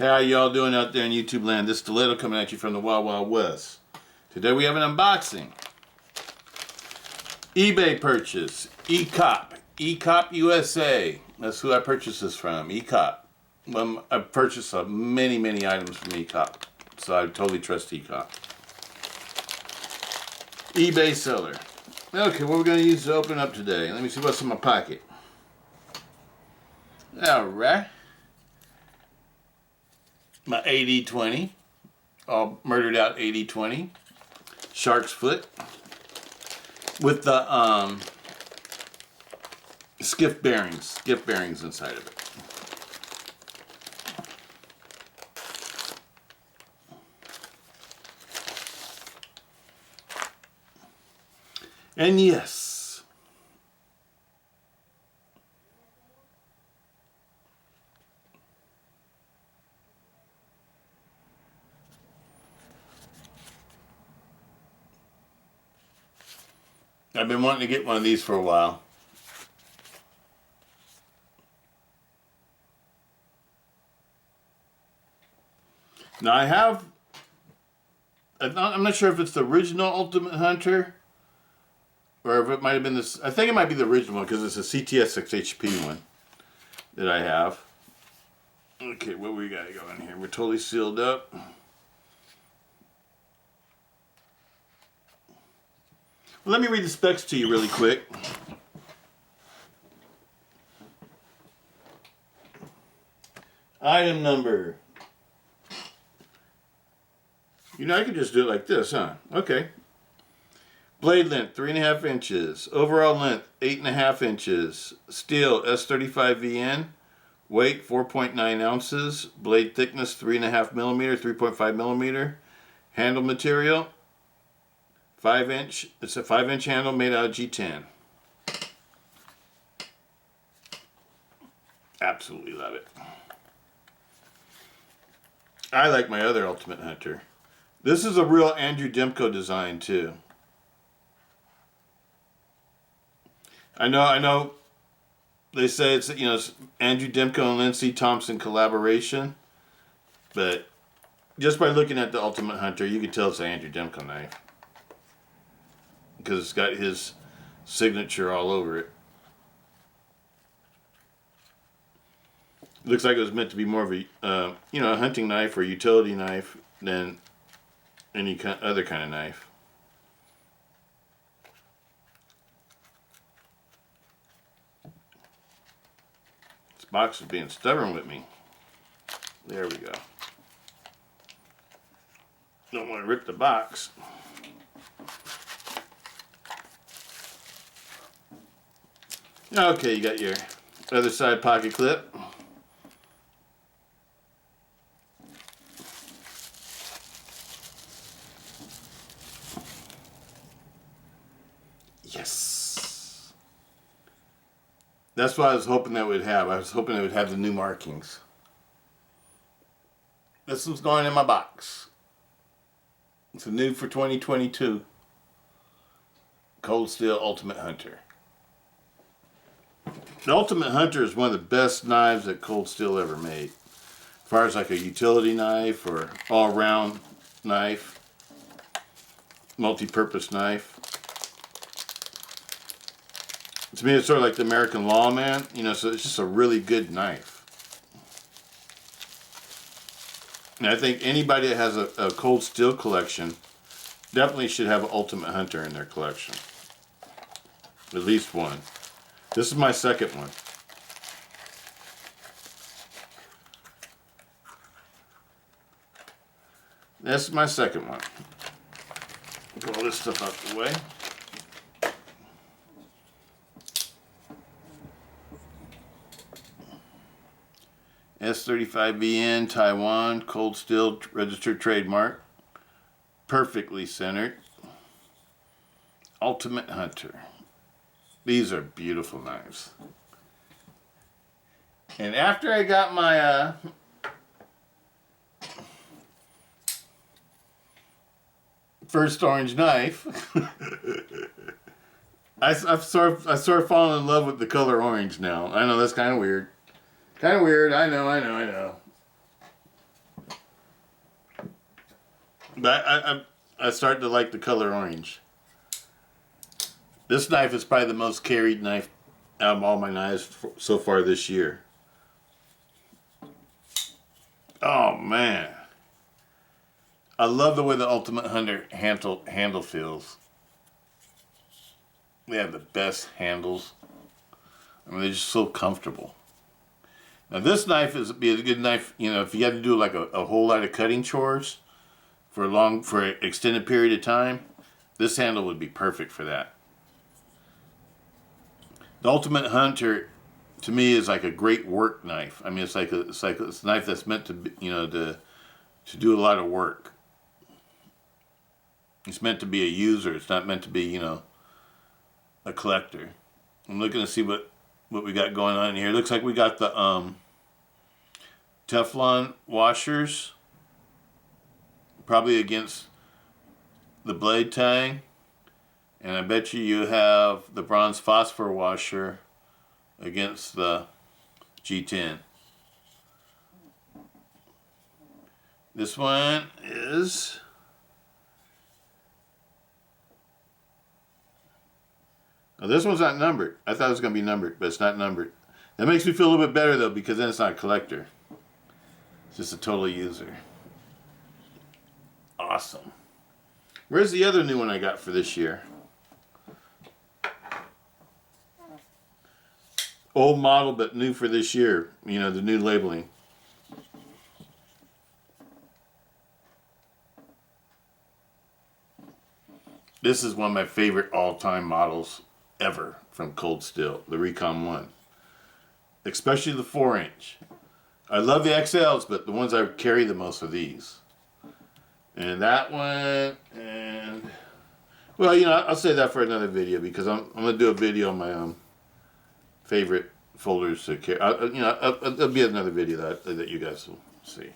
Hey, how y'all doing out there in YouTube land? This Stiletto coming at you from the Wild Wild West. Today we have an unboxing. eBay purchase. eCop USA. That's who I purchased this from. eCop. I've purchased many items from eCop, so I totally trust eCop. eBay seller. Okay, what we're going to use to open up today. Let me see what's in my pocket. Alright. My 80-20. All murdered out 80-20. Shark's foot. With the skiff bearings inside of it. And yes, I've been wanting to get one of these for a while. Now I'm not sure if it's the original Ultimate Hunter or if it might have been this. I think it might be the original one because it's a CTS 6HP one that I have. Okay, what we got going here? We're totally sealed up. Well, let me read the specs to you really quick. Item number. You know, I could just do it like this, huh? Okay. Blade length, 3.5 inches. Overall length, 8.5 inches. Steel, S35VN. Weight, 4.9 ounces. Blade thickness, 3.5 millimeter, 3.5 millimeter. Handle material, 5 inch. It's a 5-inch handle made out of G10. Absolutely love it. I like my other Ultimate Hunter. This is a real Andrew Demko design too. I know. They say it's it's Andrew Demko and Lindsay Thompson collaboration, but just by looking at the Ultimate Hunter, you can tell it's an Andrew Demko knife because it's got his signature all over it. Looks like it was meant to be more of a a hunting knife or utility knife than any other kind of knife. This box is being stubborn with me. There we go. Don't want to rip the box. Okay, you got your other side pocket clip. Yes. That's what I was hoping that would have. I was hoping it would have the new markings. This one's going in my box. It's a new for 2022. Cold Steel Ultimate Hunter. The Ultimate Hunter is one of the best knives that Cold Steel ever made. As far as like a utility knife or all-round knife, multi-purpose knife. To me, it's sort of like the American Lawman, so it's just a really good knife. And I think anybody that has a Cold Steel collection definitely should have an Ultimate Hunter in their collection. At least one. This is my second one. This is my second one. Get all this stuff out the way. S35VN, Taiwan, Cold Steel, registered trademark. Perfectly centered. Ultimate Hunter. These are beautiful knives. And after I got my first orange knife, I sort of fallen in love with the color orange now. I know that's kind of weird. Kind of weird. I know. But I started to like the color orange. This knife is probably the most carried knife out of all my knives so far this year. Oh man, I love the way the Ultimate Hunter handle feels. They have the best handles. I mean, they're just so comfortable. Now this knife is be a good knife, you know, if you have to do like a whole lot of cutting chores for an extended period of time. This handle would be perfect for that. The Ultimate Hunter, to me, is like a great work knife. I mean, it's a knife that's meant to be, you know, to do a lot of work. It's meant to be a user. It's not meant to be, you know, a collector. I'm looking to see what we got going on here. It looks like we got the Teflon washers, probably against the blade tang, and I bet you have the bronze phosphor washer against the G10. This one is now this one's not numbered. I thought it was going to be numbered, but it's not numbered. That makes me feel a little bit better though, because then it's not a collector. It's just a total user. Awesome. Where's the other new one I got for this year? Old model, but new for this year. You know, the new labeling. This is one of my favorite all-time models ever from Cold Steel, the Recon 1. Especially the 4-inch. I love the XLs, but the ones I carry the most are these. And that one, and well, you know, I'll say that for another video, because I'm going to do a video on my favorite folders to carry. You know, it'll be another video that you guys will see.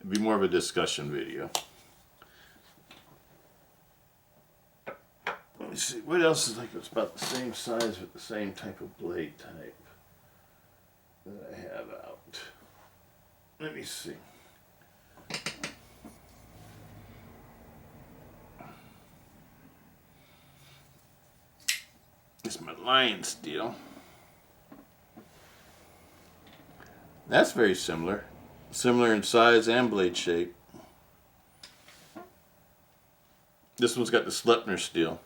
It'll be more of a discussion video. Let me see, what else is like it's about the same size with the same type of blade type that I have out. Let me see. It's my lion steel. That's very similar. Similar in size and blade shape. This one's got the Sleipner steel.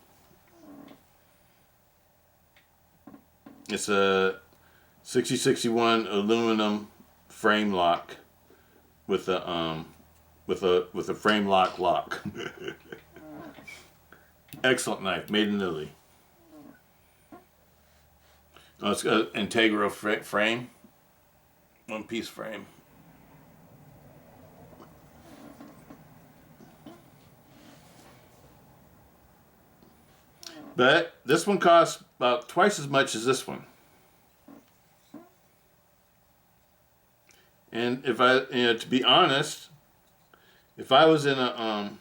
It's a 6061 aluminum frame lock with a frame lock. Excellent knife, made in Italy. Oh, it's got an integral frame, one-piece frame. But this one costs about twice as much as this one. And if I, you know, to be honest, if I was in a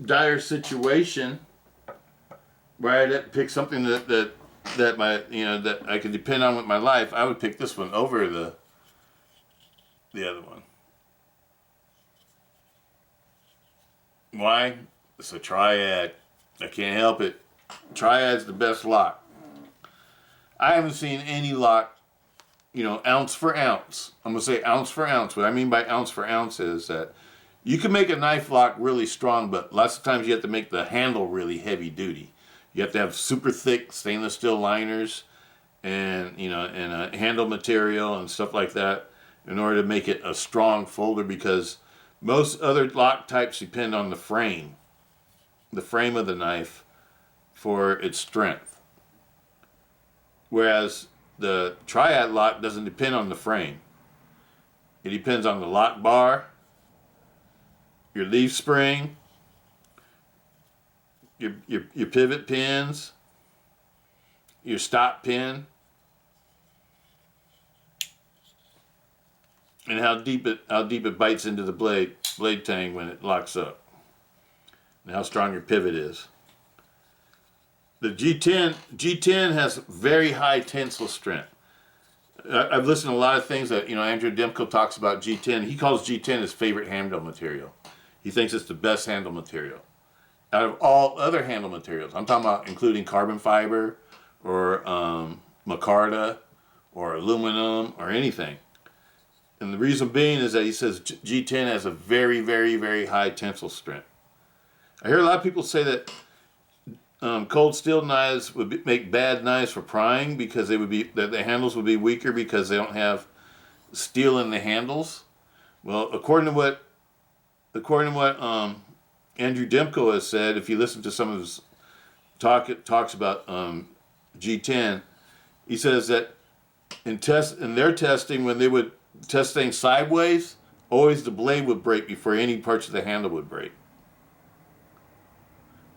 dire situation where I had to pick something that my, you know, that I could depend on with my life, I would pick this one over the other one. Why? It's a triad. I can't help it. Triad's the best lock. I haven't seen any lock, you know, ounce for ounce. I'm going to say ounce for ounce. What I mean by ounce for ounce is that you can make a knife lock really strong, but lots of times you have to make the handle really heavy duty. You have to have super thick stainless steel liners and, you know, and a handle material and stuff like that in order to make it a strong folder, because most other lock types depend on the frame of the knife for its strength. Whereas the triad lock doesn't depend on the frame. It depends on the lock bar, your leaf spring, your pivot pins, your stop pin, and how deep it bites into the blade tang when it locks up, and how strong your pivot is. The G10 has very high tensile strength. I've listened to a lot of things that, you know, Andrew Demko talks about G10. He calls G10 his favorite handle material. He thinks it's the best handle material. Out of all other handle materials, I'm talking about including carbon fiber or micarta or aluminum or anything. And the reason being is that he says G10 has a very, very, very high tensile strength. I hear a lot of people say that cold steel knives would make bad knives for prying because they would be that the handles would be weaker because they don't have steel in the handles. Well, according to what Andrew Demko has said, if you listen to some of his talks about G10, he says that in their testing, when they would test things sideways, always the blade would break before any parts of the handle would break.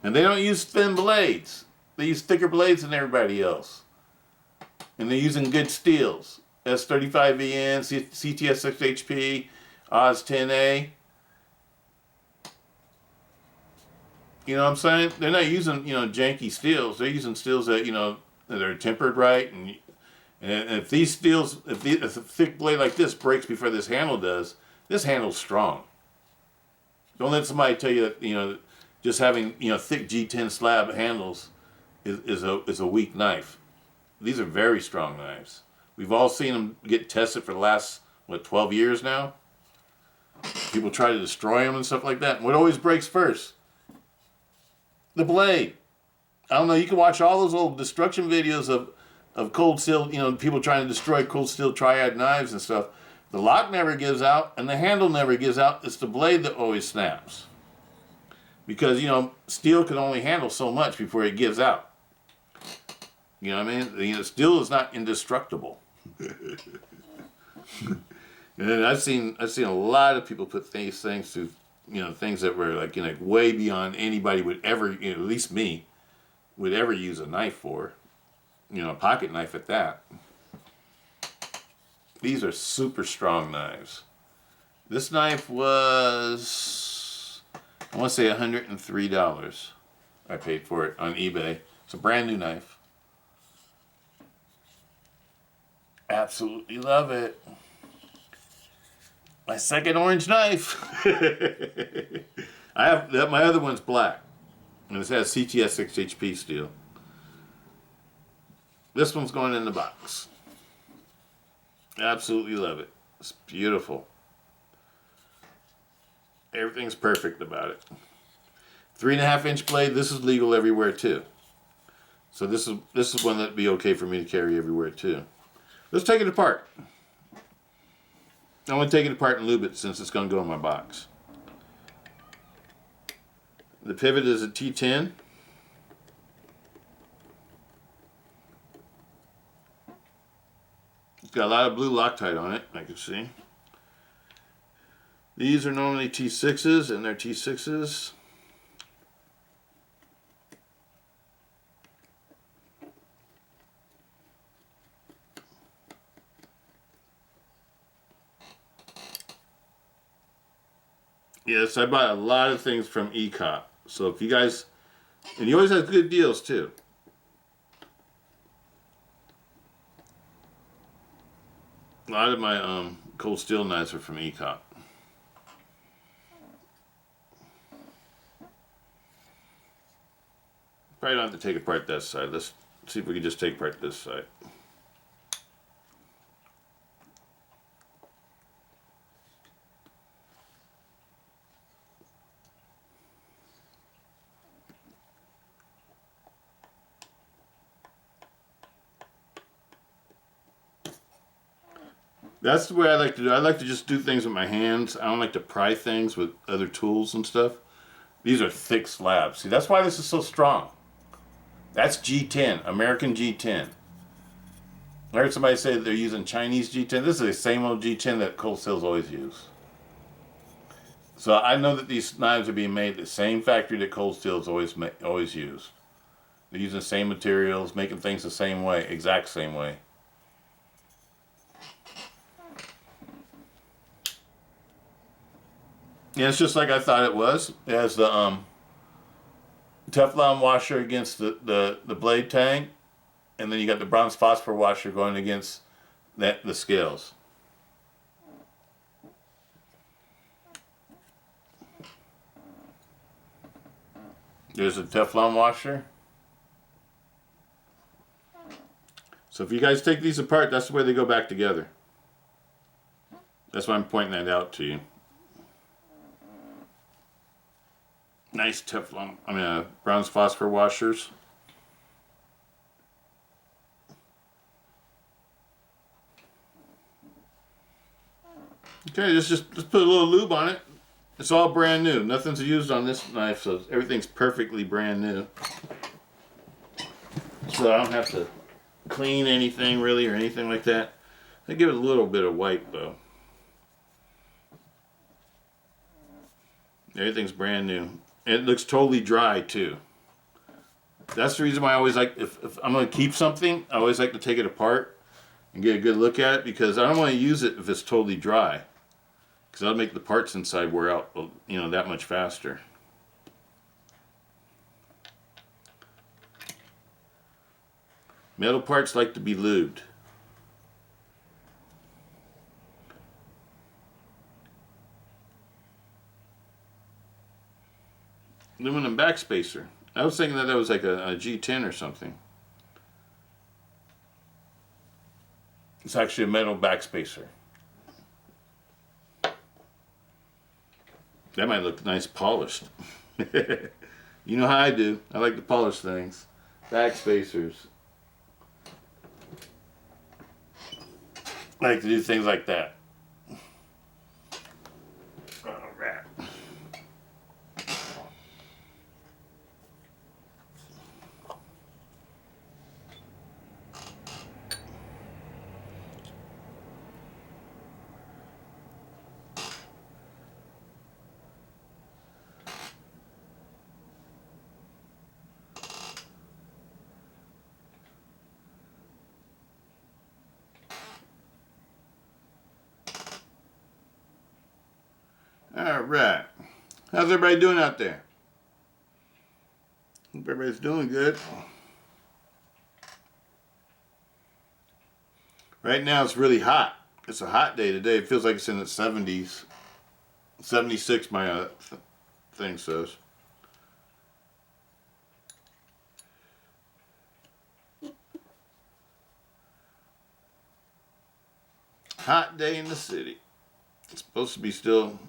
And they don't use thin blades. They use thicker blades than everybody else. And they're using good steels. S35VN, CTS6HP, Oz 10A. You know what I'm saying? They're not using, janky steels. They're using steels that, that are tempered right. And if these steels, if a thick blade like this breaks before this handle does, this handle's strong. Don't let somebody tell you that, just having, thick G10 slab handles is a weak knife. These are very strong knives. We've all seen them get tested for the last, 12 years now? People try to destroy them and stuff like that. And what always breaks first? The blade. I don't know, you can watch all those old destruction videos of cold steel, people trying to destroy cold steel triad knives and stuff. The lock never gives out and the handle never gives out. It's the blade that always snaps. Because, steel can only handle so much before it gives out. You know what I mean? Steel is not indestructible. And I've seen a lot of people put these things through, things that were like, way beyond anybody would ever, at least me, would ever use a knife for. A pocket knife at that. These are super strong knives. This knife was, I want to say $103 I paid for it on eBay. It's a brand new knife. Absolutely love it. My second orange knife. I have that. My other one's black, and it has CTS 6HP steel. This one's going in the box. Absolutely love it. It's beautiful. Everything's perfect about it. 3.5-inch blade. This is legal everywhere too. So this is one that'd be okay for me to carry everywhere too. Let's take it apart. I'm going to take it apart and lube it since it's going to go in my box. The pivot is a T10. It's got a lot of blue Loctite on it, I can see. These are normally T6s, and they're T6s. Yes, I buy a lot of things from ECOP. So if you guys, and he always has good deals too. A lot of my cold steel knives are from ECOP. Probably don't have to take apart that side. Let's see if we can just take apart this side. That's the way I like to do it. I like to just do things with my hands. I don't like to pry things with other tools and stuff. These are thick slabs. See, that's why this is so strong. That's G10, American G10. I heard somebody say that they're using Chinese G10. This is the same old G10 that cold steels always use. So I know that these knives are being made at the same factory that cold steels always use. They're using the same materials, making things the same way, exact same way. Yeah, it's just like I thought it was. It has the Teflon washer against the blade tang, and then you got the bronze phosphor washer going against the scales. There's a Teflon washer. So if you guys take these apart, that's the way they go back together. That's why I'm pointing that out to you. Nice Teflon, bronze phosphor washers. Okay, just put a little lube on it. It's all brand new. Nothing's used on this knife, so everything's perfectly brand new. So I don't have to clean anything really or anything like that. I give it a little bit of wipe though. Everything's brand new. And it looks totally dry too. That's the reason why I always like, if I'm going to keep something, I always like to take it apart and get a good look at it, because I don't want to use it if it's totally dry. Because that'll make the parts inside wear out, you know, that much faster. Metal parts like to be lubed. Aluminum backspacer. I was thinking that was like a G10 or something. It's actually a metal backspacer. That might look nice polished. You know how I do. I like to polish things. Backspacers. I like to do things like that. Alright. Alright. How's everybody doing out there? Hope everybody's doing good. Right now it's really hot. It's a hot day today. It feels like it's in the 70s. 76 my thing says. Hot day in the city. It's supposed to be still,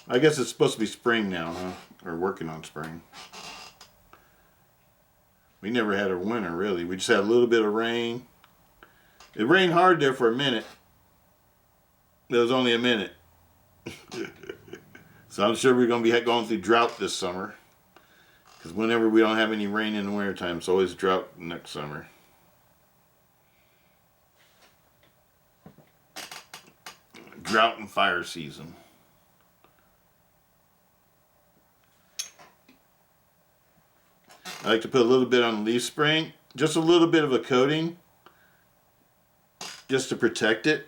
I guess it's supposed to be spring now, huh? Or working on spring. We never had a winter, really. We just had a little bit of rain. It rained hard there for a minute. It was only a minute. So I'm sure we're going to be going through drought this summer. Because whenever we don't have any rain in the wintertime, it's always drought next summer. Drought and fire season. I like to put a little bit on the leaf spring, just a little bit of a coating, just to protect it.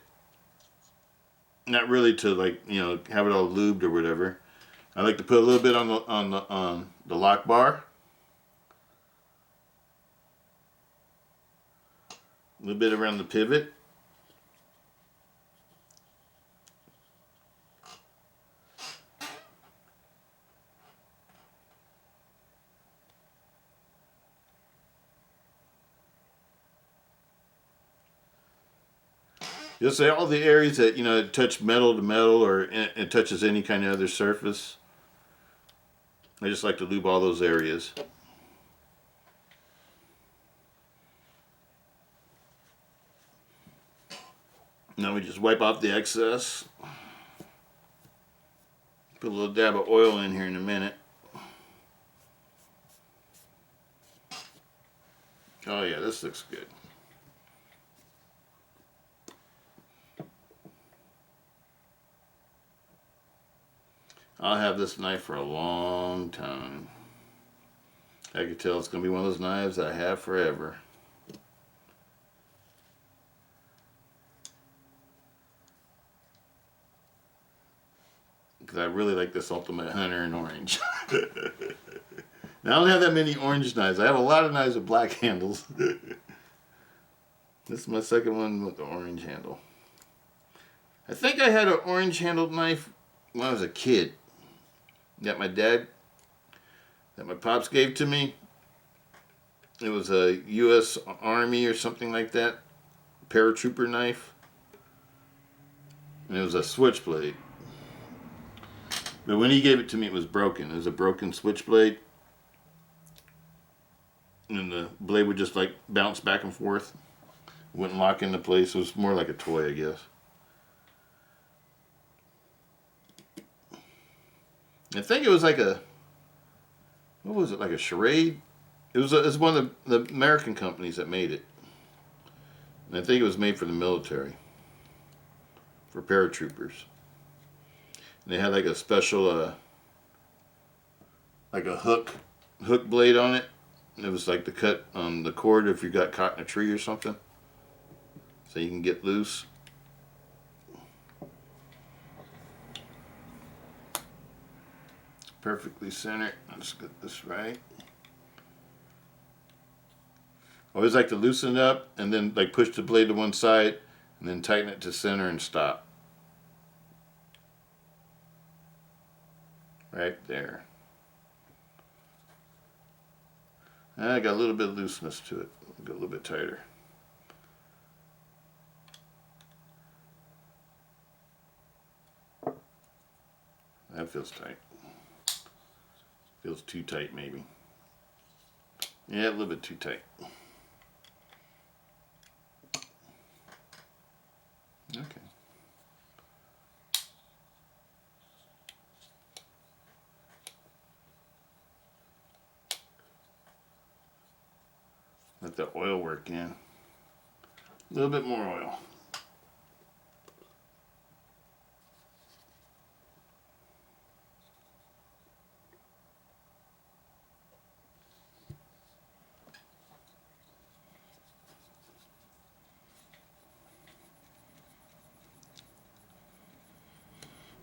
Not really to, like, you know, have it all lubed or whatever. I like to put a little bit on the lock bar, a little bit around the pivot. Just say all the areas that, you know, touch metal to metal, or it touches any kind of other surface. I just like to lube all those areas. Now we just wipe off the excess. Put a little dab of oil in here in a minute. Oh yeah, this looks good. I'll have this knife for a long time. I can tell it's going to be one of those knives I have forever. Because I really like this Ultimate Hunter in orange. Now, I don't have that many orange knives. I have a lot of knives with black handles. This is my second one with the orange handle. I think I had an orange handled knife when I was a kid that my dad that my pops gave to me. It was a U.S. Army or something like that, paratrooper knife. And it was a switchblade. But when he gave it to me, it was broken. It was a broken switchblade. And the blade would just like bounce back and forth. It wouldn't lock into place. It was more like a toy, I guess. I think it was like a, what was it, like a charade? It was one of the American companies that made it. And I think it was made for the military. For paratroopers. And they had like a special, like a hook blade on it. And it was like to cut the cord if you got caught in a tree or something. So you can get loose. Perfectly centered. Let's get this right. I always like to loosen it up and then like push the blade to one side and then tighten it to center and stop. Right there. And I got a little bit of looseness to it. Go a little bit tighter. That feels tight. Feels too tight maybe. Yeah, a little bit too tight. Okay. Let the oil work in. A little bit more oil.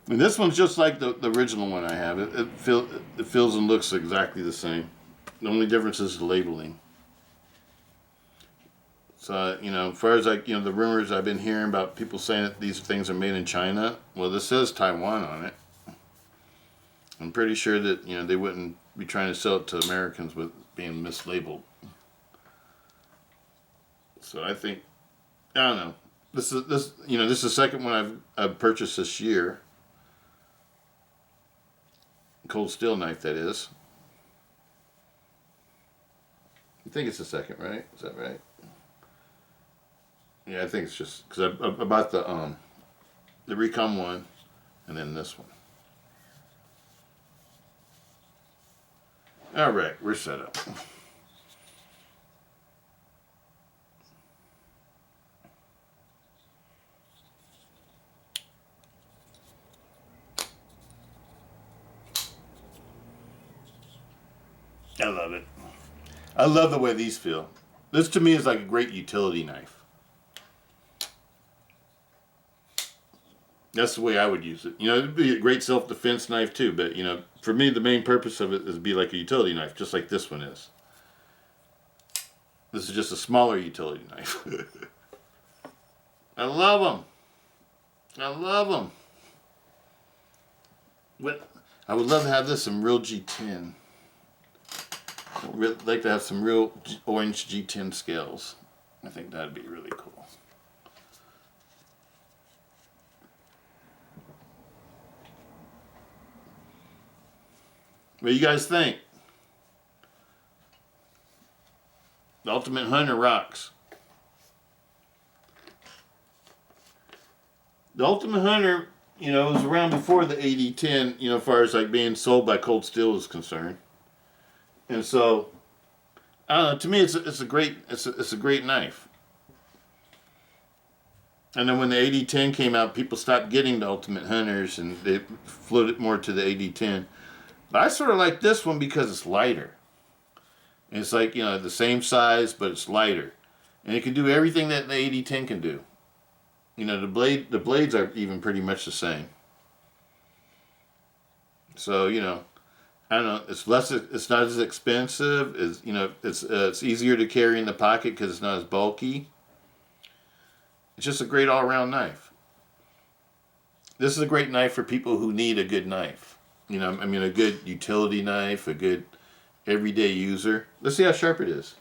And this one's just like the original one I have. It feels and looks exactly the same. The only difference is the labeling. So, as far as the rumors I've been hearing about people saying that these things are made in China, well, this says Taiwan on it. I'm pretty sure that, they wouldn't be trying to sell it to Americans with being mislabeled. So I think, I don't know. This is the second one I've purchased this year. Cold steel knife, that is. I think it's the second, right? Is that right? Yeah, I think it's just because I bought the Recon one, and then this one. All right, we're set up. I love it. I love the way these feel. This to me is like a great utility knife. That's the way I would use it. It'd be a great self-defense knife too, but for me the main purpose of it is to be like a utility knife, just like this one is. This is just a smaller utility knife. I love them. I love them. I would love to have this in real G10. I'd like to have some real orange G10 scales. I think that'd be really cool. What do you guys think? The Ultimate Hunter rocks. The Ultimate Hunter, was around before the 8010, as far as like being sold by Cold Steel is concerned. And so, I don't know. To me, it's a great knife. And then when the 8010 came out, people stopped getting the Ultimate Hunters, and they floated more to the 8010. But I sort of like this one because it's lighter. And it's like the same size, but it's lighter, and it can do everything that the 8010 can do. The blades are even pretty much the same. So I don't know. It's not as expensive. It's easier to carry in the pocket because it's not as bulky. It's just a great all-around knife. This is a great knife for people who need a good knife. A good utility knife, a good, everyday user. Let's see how sharp it is.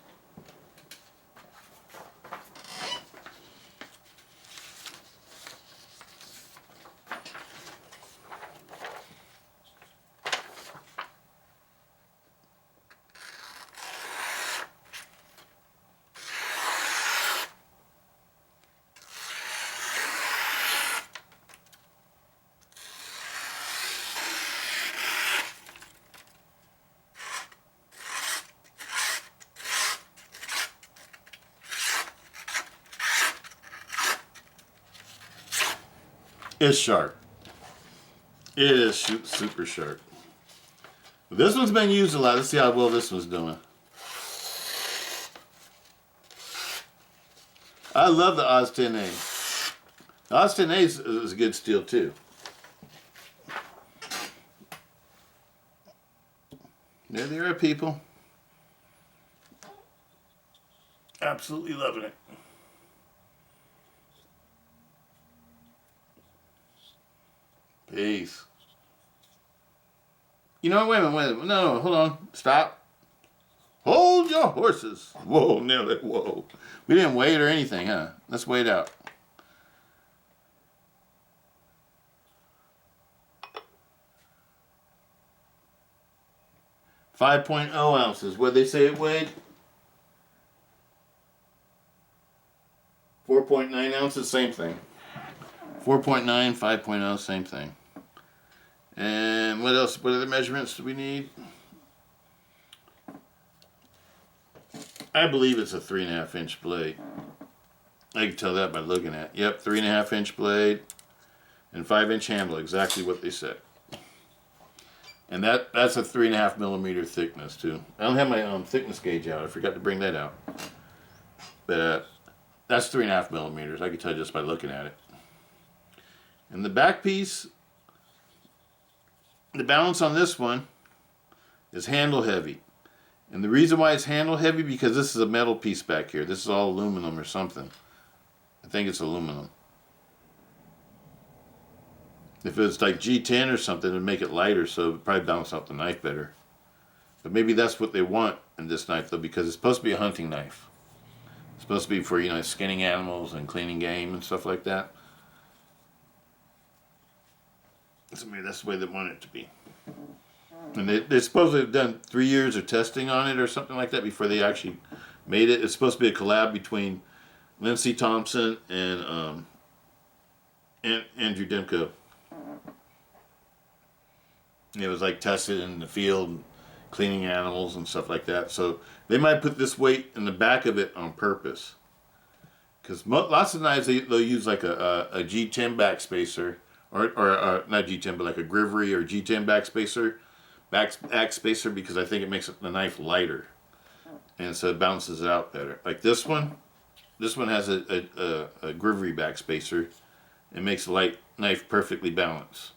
It's sharp. It is super sharp. This one's been used a lot. Let's see how well this one's doing. I love the Oz 10A. The Oz 10A is a good steel too. There are people. Absolutely loving it. Peace. You know, wait a minute. No, hold on. Stop. Hold your horses. Whoa, Nelly, whoa. We didn't wait or anything, huh? Let's wait out. .5 ounces. What'd they say it weighed? 4.9 ounces, same thing. 4.9, 5.0, same thing. And what else? What other measurements do we need? I believe it's a 3.5 inch blade. I can tell that by looking at it. Yep, 3.5 inch blade and 5 inch handle, exactly what they said. And that's a 3.5 millimeter thickness too. I don't have my thickness gauge out. I forgot to bring that out. But that's 3.5 millimeters. I can tell just by looking at it. And the back piece, the balance on this one is handle heavy. And the reason why it's handle heavy, because this is a metal piece back here. This is all aluminum or something. I think it's aluminum. If it's like G10 or something, it'd make it lighter, so it would probably balance out the knife better. But maybe that's what they want in this knife, though, because it's supposed to be a hunting knife. It's supposed to be for, you know, skinning animals and cleaning game and stuff like that. So maybe that's the way they want it to be. And they supposedly have done 3 years of testing on it or something like that before they actually made it. It's supposed to be a collab between Lindsey Thompson and Andrew Demko. It was like tested in the field, cleaning animals and stuff like that. So they might put this weight in the back of it on purpose. Because lots of knives, they'll use like a G10 backspacer. Or not G10, but like a Grivery or G10 backspacer, because I think it makes the knife lighter, and so it balances it out better. Like this one has a Grivery backspacer. It makes the knife perfectly balanced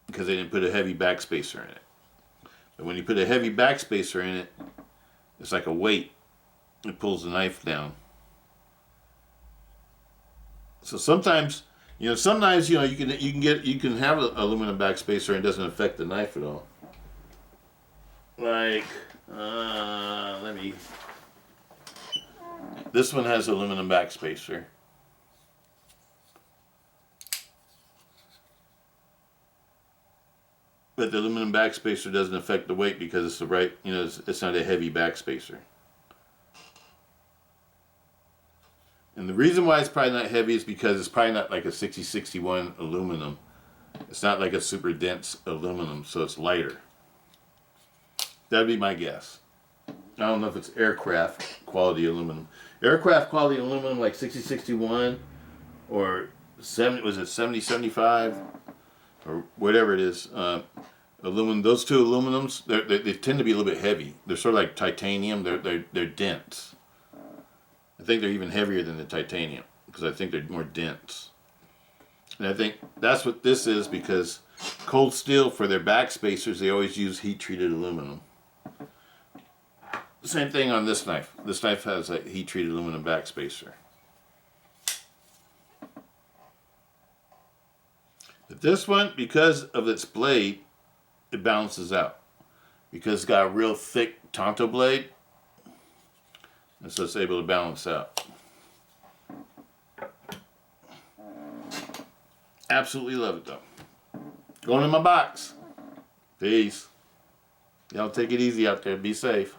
because they didn't put a heavy backspacer in it. But when you put a heavy backspacer in it, it's like a weight. It pulls the knife down. So sometimes, you know, some knives, you know, you can have an aluminum backspacer and it doesn't affect the knife at all. Like, this one has aluminum backspacer. But the aluminum backspacer doesn't affect the weight because it's the right, you know, it's not a heavy backspacer. And the reason why it's probably not heavy is because it's probably not like a 6061 aluminum. It's not like a super dense aluminum, so it's lighter. That'd be my guess. I don't know if it's aircraft quality aluminum. Aircraft quality aluminum like 6061 or 7075 or whatever it is. Aluminum. Those two aluminums, they tend to be a little bit heavy. They're sort of like titanium. They're dense. I think they're even heavier than the titanium because I think they're more dense. And I think that's what this is, because cold steel, for their backspacers, they always use heat-treated aluminum. Same thing on this knife. This knife has a heat-treated aluminum backspacer. But this one, because of its blade, it balances out. Because it's got a real thick Tonto blade, and so it's able to balance out. Absolutely love it though. Going in my box. Peace. Y'all take it easy out there. Be safe.